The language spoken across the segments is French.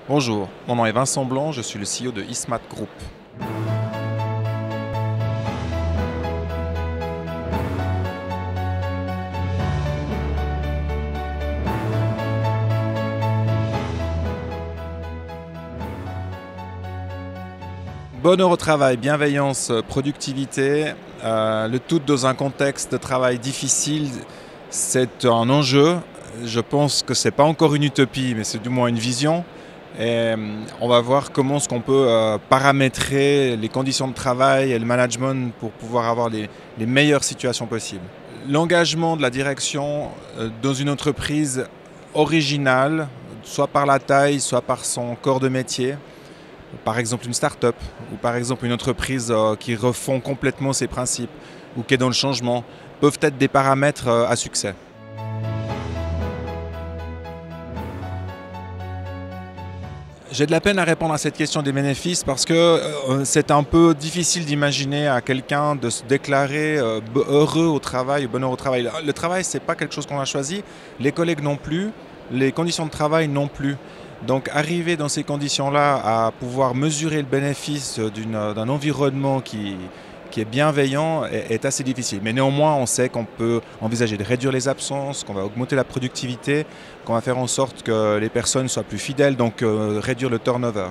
Bonjour, mon nom est Vincent Blanc, je suis le CEO de Ismat Group. Bonheur au travail, bienveillance, productivité, le tout dans un contexte de travail difficile, c'est un enjeu. Je pense que ce n'est pas encore une utopie, mais c'est du moins une vision. Et on va voir comment est-ce qu'on peut paramétrer les conditions de travail et le management pour pouvoir avoir les meilleures situations possibles. L'engagement de la direction dans une entreprise originale, soit par la taille, soit par son corps de métier, par exemple une start-up ou par exemple une entreprise qui refond complètement ses principes ou qui est dans le changement, peuvent être des paramètres à succès. J'ai de la peine à répondre à cette question des bénéfices parce que c'est un peu difficile d'imaginer à quelqu'un de se déclarer heureux au travail, bonheur au travail. Le travail, ce n'est pas quelque chose qu'on a choisi, les collègues non plus, les conditions de travail non plus. Donc arriver dans ces conditions-là à pouvoir mesurer le bénéfice d'un environnement qui est bienveillant est assez difficile. Mais néanmoins, on sait qu'on peut envisager de réduire les absences, qu'on va augmenter la productivité, qu'on va faire en sorte que les personnes soient plus fidèles, donc réduire le turnover.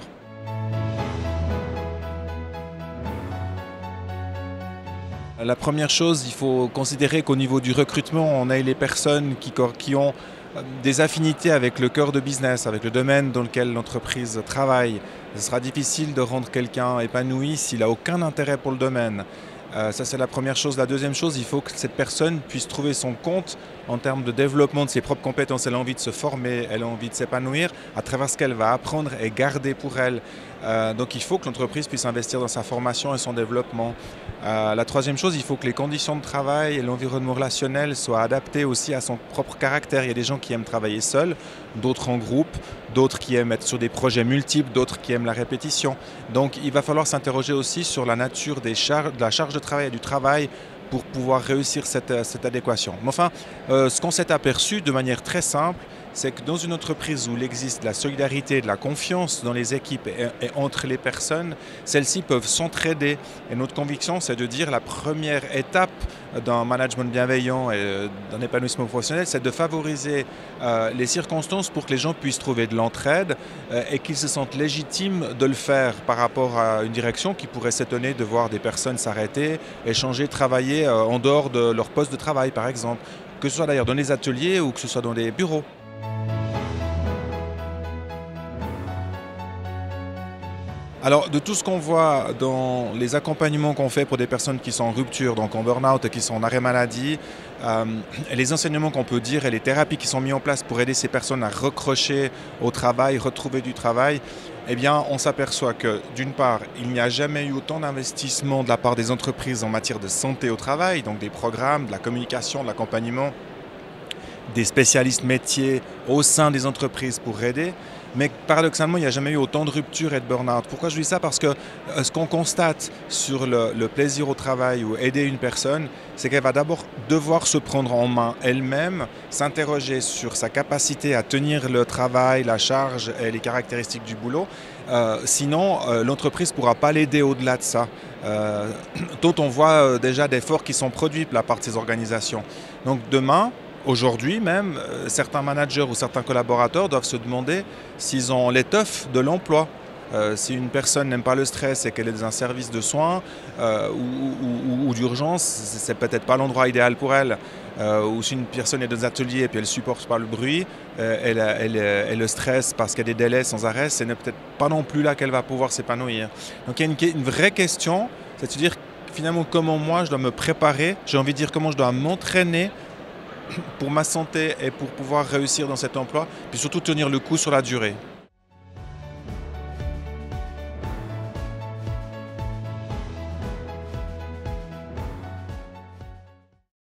La première chose, il faut considérer qu'au niveau du recrutement, on a les personnes qui ont des affinités avec le cœur de business, avec le domaine dans lequel l'entreprise travaille. Ce sera difficile de rendre quelqu'un épanoui s'il n'a aucun intérêt pour le domaine. Ça, c'est la première chose. La deuxième chose, il faut que cette personne puisse trouver son compte en termes de développement de ses propres compétences. Elle a envie de se former, elle a envie de s'épanouir à travers ce qu'elle va apprendre et garder pour elle. Donc il faut que l'entreprise puisse investir dans sa formation et son développement. La troisième chose, il faut que les conditions de travail et l'environnement relationnel soient adaptés aussi à son propre caractère. Il y a des gens qui aiment travailler seuls, d'autres en groupe, d'autres qui aiment être sur des projets multiples, d'autres qui aiment la répétition. Donc il va falloir s'interroger aussi sur la nature de la charge de travail et du travail pour pouvoir réussir cette adéquation. Mais enfin, ce qu'on s'est aperçu de manière très simple, c'est que dans une entreprise où il existe de la solidarité, de la confiance dans les équipes et entre les personnes, celles-ci peuvent s'entraider. Et notre conviction, c'est de dire la première étape d'un management bienveillant et d'un épanouissement professionnel, c'est de favoriser les circonstances pour que les gens puissent trouver de l'entraide et qu'ils se sentent légitimes de le faire par rapport à une direction qui pourrait s'étonner de voir des personnes s'arrêter, échanger, travailler en dehors de leur poste de travail, par exemple. Que ce soit d'ailleurs dans les ateliers ou que ce soit dans les bureaux. Alors, de tout ce qu'on voit dans les accompagnements qu'on fait pour des personnes qui sont en rupture, donc en burn-out et qui sont en arrêt maladie, et les enseignements qu'on peut dire et les thérapies qui sont mises en place pour aider ces personnes à recrocher au travail, retrouver du travail, eh bien, on s'aperçoit que, d'une part, il n'y a jamais eu autant d'investissement de la part des entreprises en matière de santé au travail, donc des programmes, de la communication, de l'accompagnement, des spécialistes métiers au sein des entreprises pour aider. Mais paradoxalement, il n'y a jamais eu autant de ruptures et de burn-out. Pourquoi je dis ça? Parce que ce qu'on constate sur le plaisir au travail ou aider une personne, c'est qu'elle va d'abord devoir se prendre en main elle-même, s'interroger sur sa capacité à tenir le travail, la charge et les caractéristiques du boulot. Sinon, l'entreprise ne pourra pas l'aider au-delà de ça. Dont on voit déjà d'efforts qui sont produits de la part de ces organisations. Donc demain, aujourd'hui même, certains managers ou certains collaborateurs doivent se demander s'ils ont l'étoffe de l'emploi. Si une personne n'aime pas le stress et qu'elle est dans un service de soins ou d'urgence, c'est peut-être pas l'endroit idéal pour elle. Ou si une personne est dans un atelier et puis elle ne supporte pas le bruit, elle le stress parce qu'il y a des délais sans arrêt, ce n'est peut-être pas non plus là qu'elle va pouvoir s'épanouir. Donc il y a une vraie question, c'est-à-dire finalement comment moi je dois me préparer, j'ai envie de dire comment je dois m'entraîner pour ma santé et pour pouvoir réussir dans cet emploi, puis surtout tenir le coup sur la durée.